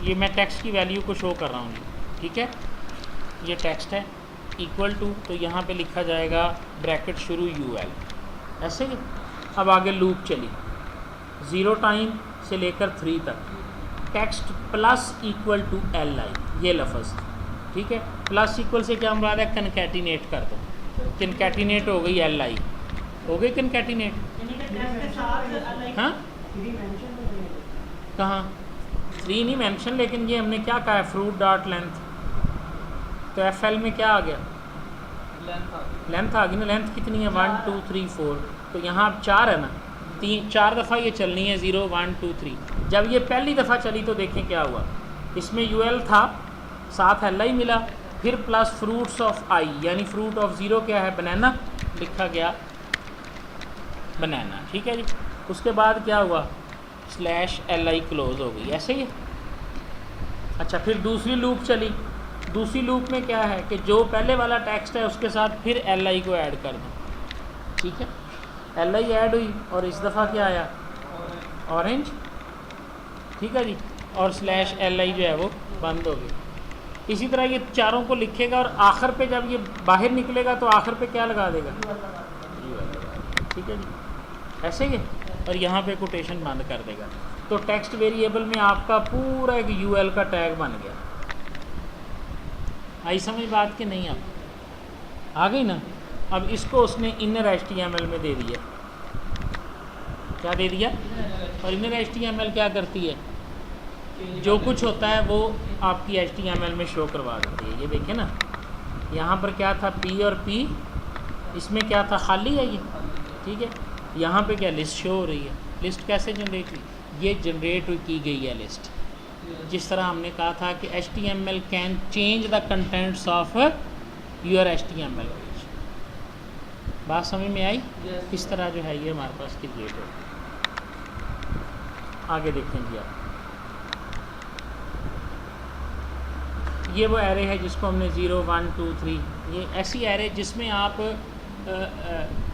ये मैं टेक्स्ट की वैल्यू को शो कर रहा हूँ, ठीक है। ये टेक्स्ट है, इक्वल टू, तो यहाँ पे लिखा जाएगा ब्रैकेट शुरू UL, ऐसे ही। अब आगे लूप चली 0 टाइम से लेकर 3 तक, text plus equal to LI, ये लफ्ज़, ठीक है। प्लस इक्वल से क्या मुराद है, कनकैटिनेट कर दो, कनकैटिनेट हो गई LI, हो गई कनकैटिनेट। हाँ कहाँ 3 नहीं मेंशन, लेकिन ये हमने क्या कहा है, फ्रूट डॉट लेंथ, तो FL में क्या आ गया, लेंथ आ गई ना। लेंथ कितनी है 1 2 3 4, तो यहाँ अब 4 है ना, 4 दफ़ा ये चलनी है, 0 1 2 3। जब ये पहली दफ़ा चली तो देखें क्या हुआ, इसमें UL था, साथ LI मिला, फिर प्लस फ्रूट्स ऑफ I, यानी फ्रूट ऑफ 0 क्या है, बनाना, लिखा गया बनाना, ठीक है जी। उसके बाद क्या हुआ, /LI क्लोज हो गई, ऐसे ही। अच्छा, फिर दूसरी लूप चली, दूसरी लूप में क्या है कि जो पहले वाला टेक्स्ट है उसके साथ फिर LI को ऐड कर दो, ठीक है। LI ऐड हुई और इस दफ़ा क्या आया, ऑरेंज, ठीक है जी। और /li जो है वो बंद हो गई। इसी तरह ये चारों को लिखेगा और आखिर पे जब ये बाहर निकलेगा तो आखिर पे क्या लगा देगा, ठीक है जी, ऐसे ही। और यहाँ पे कोटेशन बंद कर देगा। तो टेक्स्ट वेरिएबल में आपका पूरा एक यूएल का टैग बन गया। आई समझ बात कि नहीं? आप आ गई ना? अब इसको उसने इनर HTML में दे दिया। क्या दे दिया? और इनर HTML क्या करती है? जो कुछ होता है वो आपकी HTML में शो करवा देती है। ये देखिए ना, यहाँ पर क्या था, P और P, इसमें क्या था, खाली है ये, ठीक है। यहाँ पे क्या लिस्ट शो हो रही है। लिस्ट कैसे जनरेट हुई? ये जनरेट की गई है लिस्ट। जिस तरह हमने कहा था कि HTML can change the contents of your HTML page. बात समझ में आई? इस तरह जो है ये हमारे पास क्रिएट हो। आगे देखें जी आप, ये वो एरे है जिसको हमने 0 1 2 3, ये ऐसी एरे जिसमें आप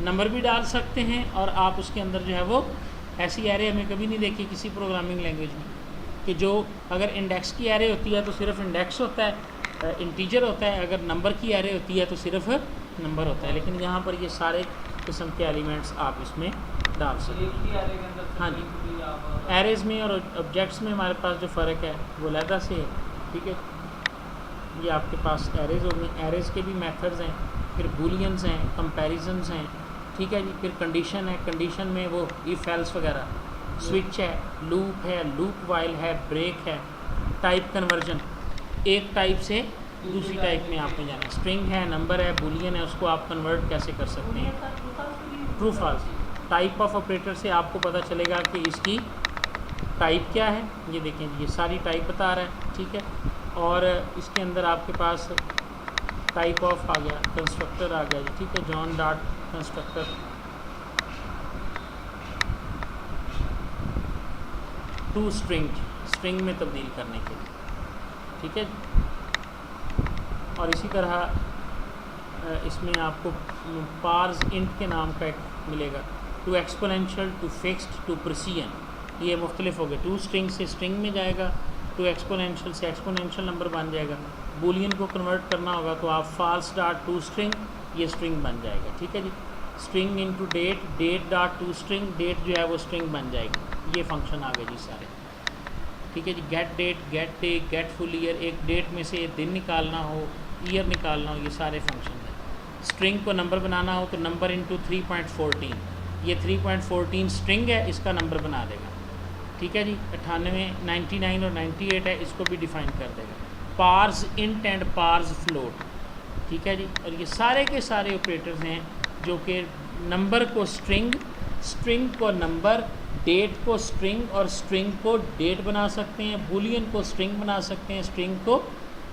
नंबर भी डाल सकते हैं और आप उसके अंदर जो है वो, ऐसी एरे हमें कभी नहीं देखी किसी प्रोग्रामिंग लैंग्वेज में कि जो अगर इंडेक्स की एरे होती है तो सिर्फ इंडेक्स होता है, इंटीजर होता है, अगर नंबर की एरे होती है तो सिर्फ नंबर होता है। लेकिन यहाँ पर ये सारे किस्म के एलिमेंट्स आप इसमें डाल सकते हैं। हाँ जी, एरेज़ में और ऑब्जेक्ट्स में हमारे पास जो फ़र्क है वो अलग से है, ठीक है। ये आपके पास एरेज़ होंगे, एरेज़ के भी मेथड्स हैं, फिर बूलियंस हैं, कंपैरिजन्स हैं, ठीक है जी। फिर कंडीशन है, कंडीशन में वो इफ़ एल्स वगैरह, स्विच है, लूप वाइल है, ब्रेक है, टाइप कन्वर्जन, एक टाइप से दूसरी टाइप में आपने जाना, स्ट्रिंग है, नंबर है, बूलियन है, उसको आप कन्वर्ट कैसे कर सकते हैं, true false. Type of operator से आपको पता चलेगा कि इसकी टाइप क्या है। ये देखें, ये सारी टाइप बता रहा है, ठीक है। और इसके अंदर आपके पास टाइप ऑफ आ गया, कंस्ट्रक्टर आ गया जी, ठीक है, John dot constructor, to string में तब्दील करने के लिए, ठीक है। और इसी तरह इसमें आपको पार्स इंट के नाम का एक मिलेगा, to exponential, to fixed, to precision, ये मुख्तलिफ हो गए। टू स्ट्रिंग से स्ट्रिंग में जाएगा, टू एक्सपोनेंशियल से एक्सपोनेंशियल नंबर बन जाएगा। बूलियन को कन्वर्ट करना होगा तो आप फाल्स डॉट टू स्ट्रिंग, ये स्ट्रिंग बन जाएगा, ठीक है जी। String into date, date dot to string, date जो है वो स्ट्रिंग बन जाएगी। ये फंक्शन आ गए जी सारे, ठीक है जी। Get date, get day, get full year, एक डेट में से दिन निकालना हो, ईयर निकालना हो, ये सारे फंक्शन हैं। स्ट्रिंग को नंबर बनाना हो तो नंबर इंटू 3.14, ये 3.14 स्ट्रिंग है, इसका नंबर बना देगा, ठीक है जी। 98, 99 और 98 है, इसको भी डिफ़ाइन कर देगा। Parse int and parse float, ठीक है जी। और ये सारे के सारे ऑपरेटर्स हैं जो कि नंबर को स्ट्रिंग, स्ट्रिंग को नंबर, डेट को स्ट्रिंग और स्ट्रिंग को डेट बना सकते हैं, बूलियन को स्ट्रिंग बना सकते हैं, स्ट्रिंग को,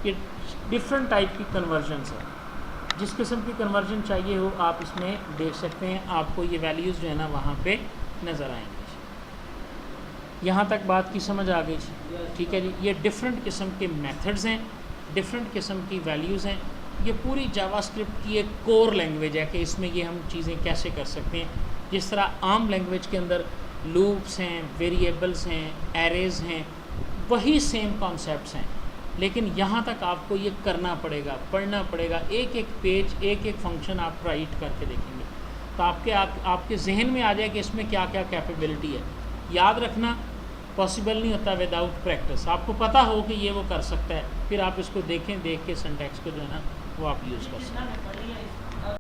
ये डिफरेंट टाइप की कन्वर्जन्स है। जिस किस्म की कन्वर्जन चाहिए हो आप इसमें देख सकते हैं, आपको ये वैल्यूज़ जो है ना वहाँ पे नज़र आएंगे। यहाँ तक बात की समझ आ गई, ठीक है जी। ये डिफरेंट किस्म के मेथड्स हैं, डिफरेंट किस्म की वैल्यूज़ हैं। ये पूरी जावास्क्रिप्ट की एक कोर लैंग्वेज है कि इसमें ये हम चीज़ें कैसे कर सकते हैं। जिस तरह आम लैंग्वेज के अंदर लूप्स हैं, वेरिएबल्स हैं, एरेज़ हैं, वही सेम कॉन्सेप्ट्स हैं, लेकिन यहाँ तक आपको ये करना पड़ेगा, पढ़ना पड़ेगा। एक एक पेज, एक एक फंक्शन आप राइट करके देखेंगे तो आपके जहन में आ जाए कि इसमें क्या क्या कैपेबिलिटी है। याद रखना पॉसिबल नहीं होता विदाउट प्रैक्टिस। आपको पता हो कि ये वो कर सकता है, फिर आप इसको देखें, देख के सिंटैक्स को जो है ना वो आप यूज़ कर सकते हैं।